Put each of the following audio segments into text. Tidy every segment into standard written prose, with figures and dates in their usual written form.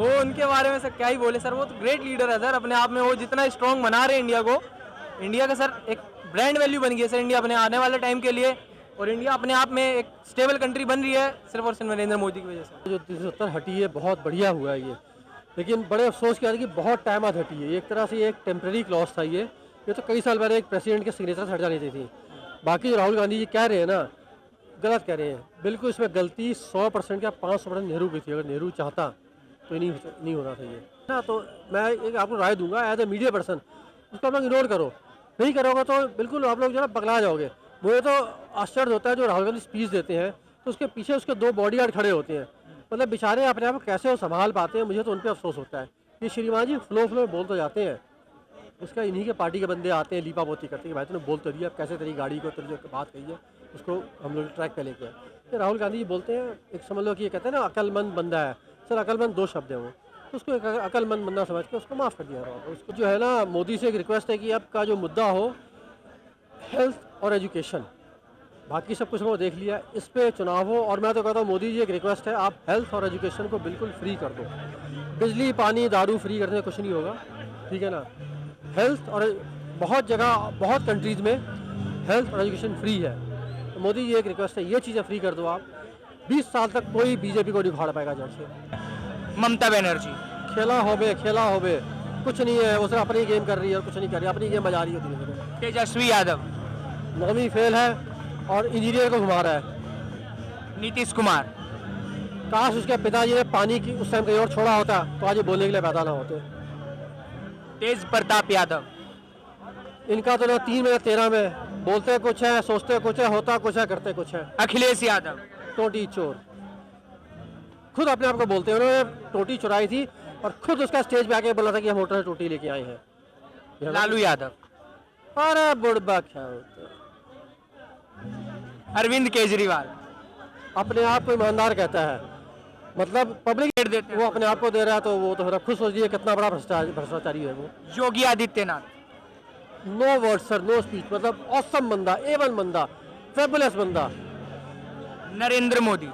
वो उनके बारे में सर क्या ही बोले सर, वो तो ग्रेट लीडर है सर अपने आप में। वो जितना स्ट्रॉन्ग बना रहे हैं इंडिया को, इंडिया का सर एक ब्रांड वैल्यू बन गई है सर इंडिया अपने आने वाले टाइम के लिए। और इंडिया अपने आप में एक स्टेबल कंट्री बन रही है सिर्फ और सिर्फ नरेंद्र मोदी की वजह से। जो 370 हटी है बहुत बढ़िया हुआ है ये, लेकिन बड़े अफसोस की बात है कि बहुत टाइम बाद हटी है। एक तरह से ये एक टेम्प्रेरी क्लॉज था ये तो कई साल पहले एक प्रेसिडेंट के सिग्नेचर से हट जानी चाहिए थी। बाकी जो राहुल गांधी जी कह रहे हैं ना, गलत कह रहे हैं बिल्कुल। इसमें गलती 100% या 500% नेहरू की थी। अगर नेहरू चाहता तो नहीं होना चाहिए ना। तो मैं एक आपको राय दूंगा एज ए मीडिया पर्सन, उसको आप लोग इग्नोर करो। नहीं करोगे तो बिल्कुल आप लोग जो है पगला जाओगे। मुझे तो आश्चर्य होता है जो राहुल गांधी स्पीच देते हैं तो उसके पीछे उसके 2 बॉडीगार्ड खड़े होते हैं। मतलब बेचारे अपने आप को कैसे वो संभाल पाते हैं, मुझे तो उन पर अफसोस होता है। ये श्रीमान जी फ्लो में बोल तो जाते हैं, उसका इन्हीं के पार्टी के बंदे आते हैं लीपा पोती करते हैं, भाई तूने बोल तो दिया, अब कैसे तेरी गाड़ी को तेरी जो बात कही है उसको हम लोग ट्रैक पे लेके आए। तो राहुल गांधी जी बोलते हैं, एक समझ लो कि ये कहते हैं ना अकलमंद बंदा है। सर अकलमंद 2 शब्द है वो, तो उसको एक अकलमंद बंदा समझ के उसको माफ़ कर दिया। उसको जो है ना, मोदी से एक रिक्वेस्ट है कि अब का जो मुद्दा हो हेल्थ और एजुकेशन, बाकी सब कुछ वो देख लिया, इस पे चुनाव हो। और मैं तो कहता हूँ मोदी जी एक रिक्वेस्ट है, आप हेल्थ और एजुकेशन को बिल्कुल फ्री कर दो। बिजली पानी दारू फ्री करने से कुछ नहीं होगा, ठीक है ना। हेल्थ और बहुत जगह बहुत कंट्रीज़ में हेल्थ और एजुकेशन फ्री है। तो मोदी जी एक रिक्वेस्ट है, ये चीज़ें फ्री कर दो आप। 20 साल तक कोई बीजेपी को नहीं उखाड़ पाएगा जड़ से। ममता बनर्जी खेला होबे कुछ नहीं है, वो सिर्फ अपनी गेम कर रही है और कुछ नहीं कर रही, अपनी गेम बजा रही होती है। तेजस्वी यादव, नौवीं फेल है और इंजीनियर को घुमा रहा है। नीतीश कुमार, काश उसके पिताजी ने पानी की उस टाइम कहीं और छोड़ा होता तो आज ये बोलने के लिए पैदा ना होते। तेज प्रताप यादव, इनका तो ना 3 में 13 में, बोलते कुछ है सोचते कुछ है, होता कुछ है करते कुछ है। अखिलेश यादव, टोटी चोर, खुद अपने आप को बोलते हैं। उन्होंने टोटी चुराई थी और खुद उसका स्टेज पे आके बोला था कि हम होटल से टोटी लेके आए हैं। लालू यादव, अरे बुढ़बा क्या, अरविंद केजरीवाल, अपने आप को ईमानदार कहता है, मतलब पब्लिक देते वो अपने आप को दे रहा है तो वो तो खुद सोचिए कितना बड़ा भ्रष्टाचारी है वो। Yogi Adityanath, no word sir, no speech, मतलब ऑसम बंदा, A1 बंदा, फेबुलस बंदा। नरेंद्र मोदी,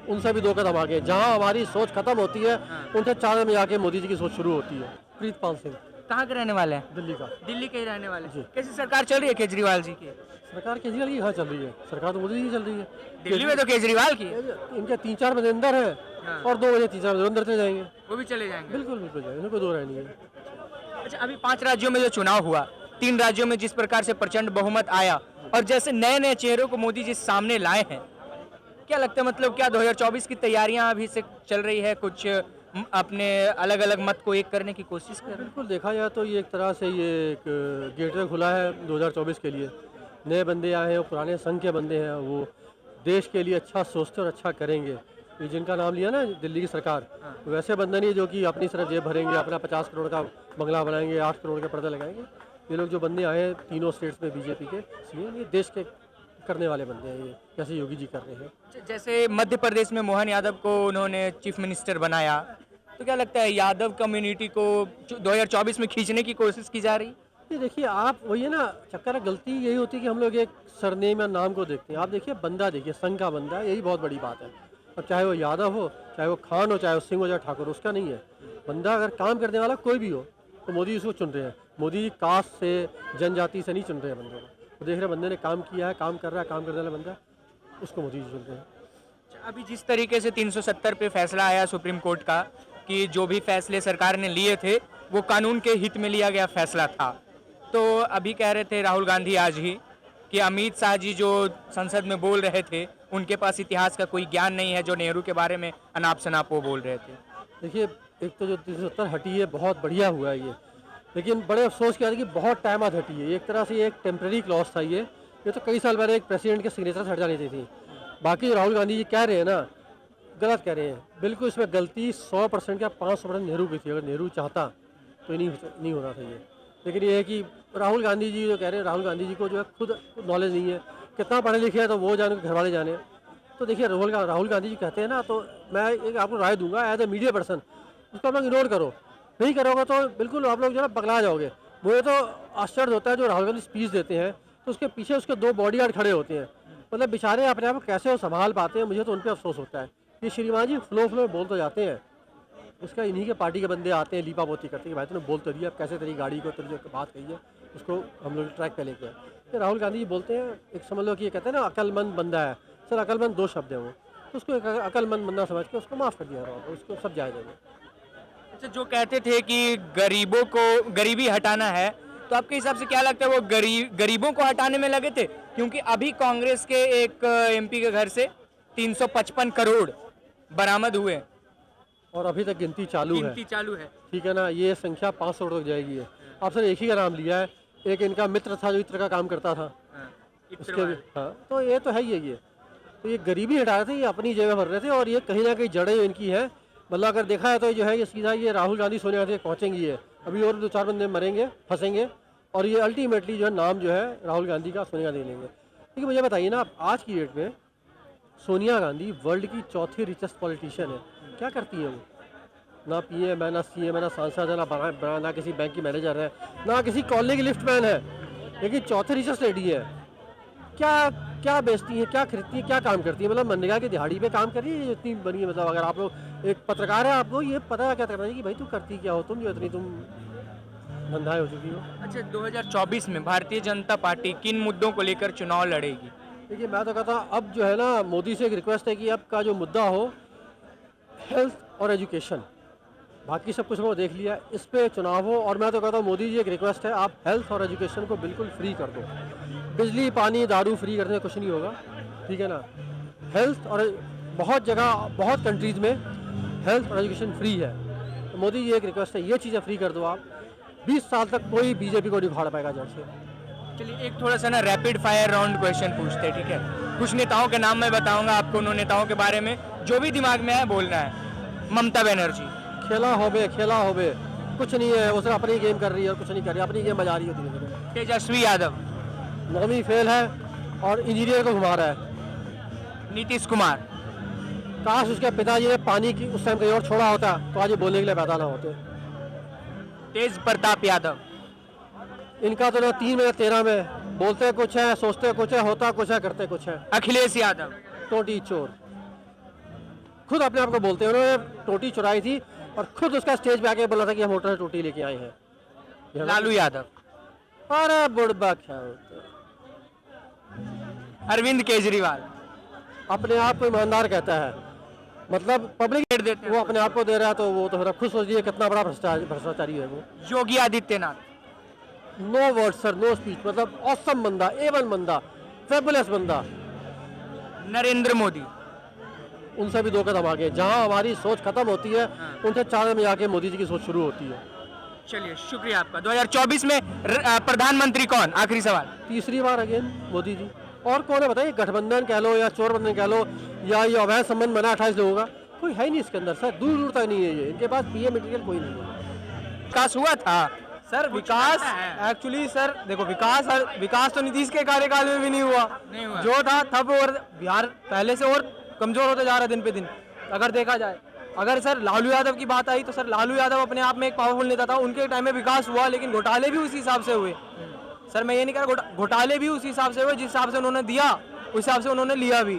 उनसे भी 2 कदम आगे। जहां हमारी सोच खत्म होती है उनसे 4 कदम आके मोदी जी की सोच शुरू होती है। प्रीतपाल सिंह, कहाँ के रहने वाले हैं? दिल्ली का। दिल्ली के ही रहने वाले जी। कैसी सरकार चल रही है केजरीवाल जी की? सरकार केजरीवाल की कहाँ चल रही है, सरकार तो मोदी जी की चल रही है। दिल्ली में तो केजरीवाल की, इनके 3-4 बजे अंदर है और 2 बजे 3-4 बजे अंदर चले जाएंगे। वो भी चले जाएंगे। बिल्कुल बिल्कुल जाएंगे, इनको 2 राय नहीं है। अच्छा, अभी 5 राज्यों में जो चुनाव हुआ, 3 राज्यों में जिस प्रकार से प्रचंड बहुमत आया और जैसे नए नए चेहरों को मोदी जी सामने लाए हैं, क्या लगता है मतलब क्या 2024 की तैयारियां अभी से चल रही है? कुछ अपने अलग अलग मत को एक करने की कोशिश कर रहे हैं? बिल्कुल देखा जाए तो ये एक तरह से ये एक गेटवे खुला है 2024 के लिए। नए बंदे आए हैं, वो पुराने संघ के बंदे हैं, वो देश के लिए अच्छा सोचते और अच्छा करेंगे। ये जिनका नाम लिया ना दिल्ली की सरकार, वैसे बंदे नहीं जो कि अपनी सिर्फ जेब भरेंगे, अपना 50 करोड़ का बंगला बनाएंगे, 8 करोड़ के पर्दे लगाएंगे। ये लोग जो बंदे आए हैं तीनों स्टेट्स में बीजेपी के सीएम, ये देश के करने वाले बंदे हैं, ये जैसे योगी जी कर रहे हैं। जैसे मध्य प्रदेश में मोहन यादव को उन्होंने चीफ मिनिस्टर बनाया, तो क्या लगता है यादव कम्युनिटी को 2024 में खींचने की कोशिश की जा रही? ये देखिए आप वही है ना, चक्कर गलती यही होती है कि हम लोग एक सरनेम या नाम को देखते हैं। आप देखिए बंदा, देखिए संघ का बंदा है, यही बहुत बड़ी बात है। अब चाहे वो यादव हो, चाहे वो खान हो, चाहे वो सिंह हो, चाहे ठाकुर, उसका नहीं है। बंदा अगर काम करने वाला कोई भी हो तो मोदी जी उसको चुन रहे हैं। मोदी जी कास्ट से जनजाति से नहीं चुन रहे हैं बंदों को, वो देख रहे बंदे ने काम किया है, काम कर रहा है, काम करने वाला बंदा, उसको मोदी जी चुन रहे हैं। अभी जिस तरीके से 370 पे फैसला आया सुप्रीम कोर्ट का कि जो भी फैसले सरकार ने लिए थे वो कानून के हित में लिया गया फैसला था, तो अभी कह रहे थे राहुल गांधी आज ही कि अमित शाह जी जो संसद में बोल रहे थे उनके पास इतिहास का कोई ज्ञान नहीं है, जो नेहरू के बारे में अनाप शनाप वो बोल रहे थे। देखिए एक तो जो 370 हटी है बहुत बढ़िया हुआ है ये, लेकिन बड़े अफसोस की बात है कि बहुत टाइम बाद हटी है। एक तरह से ये एक टेम्प्रेरी क्लॉज था ये तो कई साल पहले एक प्रेसिडेंट के सिग्नेचर से हट जानी चाहिए थी। बाकी जो राहुल गांधी जी कह रहे हैं ना, गलत कह रहे हैं बिल्कुल। इसमें गलती 100% या 500% नेहरू की थी। अगर नेहरू चाहता तो नहीं होना चाहिए। लेकिन ये है कि राहुल गांधी जी जो कह रहे हैं, राहुल गांधी जी को जो है खुद नॉलेज नहीं है, कितना पढ़े लिखे हैं तो वो जाने, घर वाले जाने। तो देखिए राहुल गांधी जी कहते हैं ना, तो मैं एक आपको राय दूंगा एज ए मीडिया पर्सन, उसको आप लोग इग्नोर करो। नहीं करोगे तो बिल्कुल आप लोग जो है पगला जाओगे। मुझे तो आश्चर्य होता है जो राहुल गांधी स्पीच देते हैं तो उसके पीछे उसके 2 बॉडीगार्ड खड़े होते हैं। मतलब बेचारे अपने आप को कैसे वो संभाल पाते हैं, मुझे तो उन पर अफसोस होता है। ये श्रीमान जी फ्लो में बोल तो जाते हैं, उसका इन्हीं के पार्टी के बंदे आते हैं, लीपा पोती करते हैं कि भाई तूने बोल तो दिया, अब कैसे तेरी गाड़ी को तेरी जो बात कही है उसको हम लोग ट्रैक पे लेके आए। फिर राहुल गांधी जी बोलते हैं, एक समझ लो कि ये कहते हैं ना अक्लमंद बंदा है। सर अक्लमंद दो शब्द है वो, तो उसको एक अक्लमंद बंदा समझ के उसको माफ़ कर दिया, उसको सब जायज़ है। अच्छा, जो कहते थे कि गरीबों को गरीबी हटाना है, तो आपके हिसाब से क्या लगता है वो गरीबों को हटाने में लगे थे? क्योंकि अभी कांग्रेस के एक एमपी के घर से 355 करोड़ बरामद हुए, और अभी तक गिनती चालू है। ठीक है ना, ये संख्या 500 तक जाएगी है। आप सर एक ही का नाम लिया है, एक इनका मित्र था जो इत्र का काम करता था, उसके भी हाँ, तो ये तो है ही है। ये तो ये गरीबी हटा रहे थे, ये अपनी जेबें भर रहे थे, और ये कहीं ना कहीं जड़ें इनकी हैं। मतलब अगर देखा है तो जो है ये सीधा ये राहुल गांधी सोनिया गांधी पहुँचेंगी है, अभी और 2-4 बंदे मरेंगे, फंसेंगे, और ये अल्टीमेटली जो है नाम जो है राहुल गांधी का सोनिया गांधी लेंगे। लेकिन मुझे बताइए ना, आज की डेट में सोनिया गांधी वर्ल्ड की चौथी रिचेस्ट पॉलिटिशियन है, क्या करती है वो? ना पीएम है, ना सीएम है, ना सांसद है, ना किसी बैंक की मैनेजर है, ना किसी कॉलेज की लिफ्टमैन है, लेकिन चौथे रिचेस्ट लेडी है। क्या बेचती है, क्या खरीदती है, क्या काम करती है? मतलब मनरेगा की दिहाड़ी पे काम कर रही है इतनी बनी है। मतलब अगर आप लोग एक पत्रकार है, आपको ये पता क्या करना चाहिए कि भाई तू करती क्या हो, तुम जो इतनी तुम धंधाई हो चुकी हो। अच्छा, 2024 में भारतीय जनता पार्टी किन मुद्दों को लेकर चुनाव लड़ेगी? देखिए मैं तो कहता हूँ अब जो है ना, मोदी से एक रिक्वेस्ट है कि अब का जो मुद्दा हो हेल्थ और एजुकेशन, बाकी सब कुछ वो देख लिया, इस पे चुनाव हो। और मैं तो कहता हूँ मोदी जी एक रिक्वेस्ट है, आप हेल्थ और एजुकेशन को बिल्कुल फ्री कर दो। बिजली पानी दारू फ्री करने से कुछ नहीं होगा, ठीक है ना। हेल्थ और बहुत जगह बहुत कंट्रीज़ में हेल्थ और एजुकेशन फ्री है, तो मोदी जी एक रिक्वेस्ट है, ये चीज़ें फ्री कर दो आप। 20 साल तक कोई बीजेपी को नहीं उखाड़ पाएगा जड़ से। चलिए एक थोड़ा सा ना रैपिड फायर राउंड क्वेश्चन पूछते हैं, ठीक है? कुछ नेताओं के नाम मैं बताऊंगा आपको, उन नेताओं के बारे में जो भी दिमाग में आए बोलना है। ममता बनर्जी। खेला होबे कुछ नहीं है, वो सिर्फ अपनी गेम कर रही है और कुछ नहीं कर रही, अपनी गेम बजा रही होती है। तेजस्वी यादव। नौवीं फेल है और इंजीनियर को घुमा रहा है। नीतीश कुमार। काश उसके पिताजी ने पानी की उस टाइम कहीं और छोड़ा होता तो आज ये बोलने के लिए पैदा ना होते। तेज प्रताप यादव। इनका तो ना 3 में 13 में, बोलते कुछ है, सोचते कुछ है, होता कुछ है, करते कुछ है। अखिलेश यादव। टोटी चोर, खुद अपने आप को बोलते हैं उन्होंने टोटी चुराई थी और खुद उसका स्टेज पे आके बोला था कि हम होटल से टोटी लेके आए हैं। लालू यादव। अरे बुढ़बा क्या, अरविंद केजरीवाल। अपने आप को ईमानदार कहता है, मतलब पब्लिक देते वो अपने आप को दे रहा है, तो वो तो फिर खुद सोचिए कितना बड़ा भ्रष्टाचारी है वो। Yogi Adityanath. No word sir, no speech, मतलब ऑसम बंदा, A1 बंदा, फेबुलस बंदा। नरेंद्र मोदी। उनसे भी 2 कदम आगे, जहां हमारी सोच खत्म होती है उनसे 4 कदम आके मोदी जी की सोच शुरू होती है। चलिए शुक्रिया आपका। 2024 में प्रधानमंत्री कौन? आखिरी सवाल। तीसरी बार अगेन मोदी जी। और कौन है बताइए? गठबंधन कह लो या चोरबंधन कह लो या ये अवैध संबंध बना 28 लोगों का, कोई है नहीं इसके अंदर सर, दूर दूर तक नहीं है ये, इनके पास पीएम मटेरियल कोई नहीं है। विकास हुआ था सर, विकास एक्चुअली सर देखो, विकास तो नीतीश के कार्यकाल में भी नहीं हुआ, जो था तब, और बिहार पहले से और कमजोर होता जा रहा है दिन पे दिन, अगर देखा जाए। अगर सर लालू यादव की बात आई तो सर लालू यादव अपने आप में एक पावरफुल नेता था, उनके टाइम में विकास हुआ, लेकिन घोटाले भी उसी हिसाब से हुए। सर मैं ये नहीं कह रहा, घोटाले भी उसी हिसाब से हुए, जिस हिसाब से उन्होंने दिया उस हिसाब से उन्होंने लिया भी।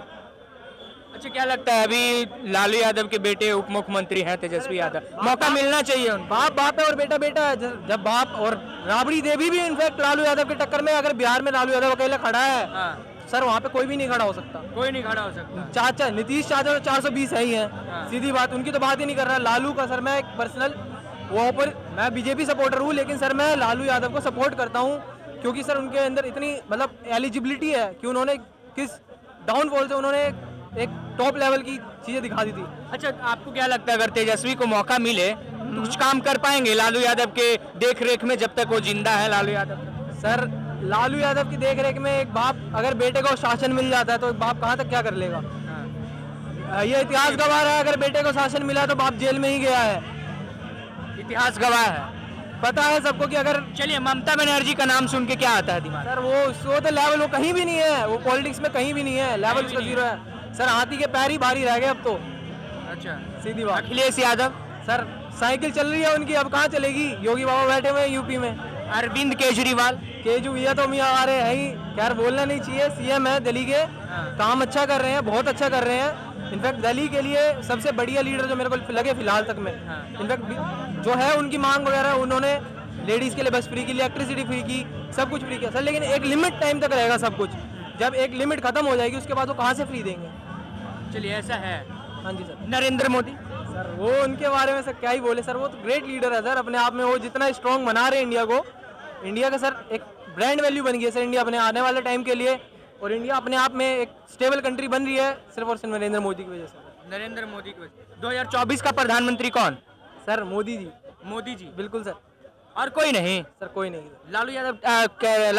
अच्छा, क्या लगता है अभी लालू यादव के बेटे उप मुख्यमंत्री हैं तेजस्वी यादव, मौका मिलना चाहिए उनको? बाप है और बेटा बेटा है। जब बाप और राबड़ी देवी भी इनफैक्ट लालू यादव के टक्कर में, अगर बिहार में लालू यादव अकेला खड़ा है सर, वहाँ पे कोई भी नहीं खड़ा हो सकता। कोई नहीं खड़ा हो सकता। चाचा नीतीश चाचा 420 है ही है, सीधी बात, उनकी तो बात ही नहीं कर रहा। लालू का सर मैं एक पर्सनल वहाँ पर, मैं बीजेपी सपोर्टर हूँ, लेकिन सर मैं लालू यादव को सपोर्ट करता हूँ, क्योंकि सर उनके अंदर इतनी मतलब एलिजिबिलिटी है कि उन्होंने किस डाउनफॉल से उन्होंने एक टॉप लेवल की चीजें दिखा दी थी। अच्छा, आपको क्या लगता है अगर तेजस्वी को मौका मिले तो कुछ काम कर पाएंगे लालू यादव के देख रेख में, जब तक वो जिंदा है लालू यादव? सर लालू यादव की देख रेख में एक बाप, अगर बेटे को शासन मिल जाता है तो एक बाप कहाँ तक क्या कर लेगा? ये इतिहास गवाह है, अगर बेटे को शासन मिला तो बाप जेल में ही गया है, इतिहास गवाह है, पता है सबको कि अगर। चलिए, ममता बनर्जी का नाम सुन के क्या आता है दिमाग? सर वो तो लेवल वो कहीं भी नहीं है, वो पॉलिटिक्स में कहीं भी नहीं है, लेवल उसका 0 है सर, हाथी के पैर ही भारी रह गए अब तो। अच्छा, सीधी बात। अखिलेश यादव। सर साइकिल चल रही है उनकी, अब कहाँ चलेगी? योगी बाबा बैठे हुए हैं यूपी में। अरविंद केजरीवाल। ये तो मियाँ हमारे है ही, खैर बोलना नहीं चाहिए, सीएम है दिल्ली के, काम अच्छा कर रहे हैं, बहुत अच्छा कर रहे हैं, इनफैक्ट दिल्ली के लिए सबसे बढ़िया लीडर जो मेरे को लगे फिलहाल तक में, इनफैक्ट जो है उनकी मांग वगैरह, उन्होंने लेडीज़ के लिए बस फ्री की, इलेक्ट्रिसिटी फ्री की, सब कुछ फ्री किया सर, लेकिन एक लिमिट टाइम तक रहेगा सब कुछ। जब एक लिमिट खत्म हो जाएगी उसके बाद वो कहाँ से फ्री देंगे। चलिए ऐसा है। हाँ जी सर। नरेंद्र मोदी सर वो उनके बारे में सर क्या ही बोले सर, वो तो ग्रेट लीडर है सर अपने आप में। वो जितना स्ट्रॉन्ग बना रहे हैं इंडिया को, इंडिया का सर एक ब्रांड वैल्यू बन गई है सर इंडिया अपने आने वाले टाइम के लिए, और इंडिया अपने आप में एक स्टेबल कंट्री बन रही है सिर्फ और सिर्फ नरेंद्र मोदी की वजह से। नरेंद्र मोदी की वजह। 2024 का प्रधानमंत्री कौन? सर मोदी जी। मोदी जी, बिल्कुल सर। और कोई नहीं? सर कोई नहीं सर। लालू यादव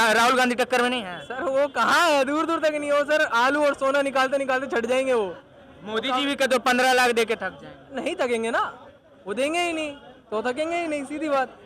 राहुल गांधी टक्कर में नहीं है? सर वो कहाँ है, दूर दूर तक नहीं हो सर, आलू और सोना निकालते निकालते छट जाएंगे वो। मोदी जी भी तो 15 लाख दे के थक जाएंगे। नहीं थकेंगे ना, वो देंगे ही नहीं तो थकेंगे ही नहीं, सीधी बात।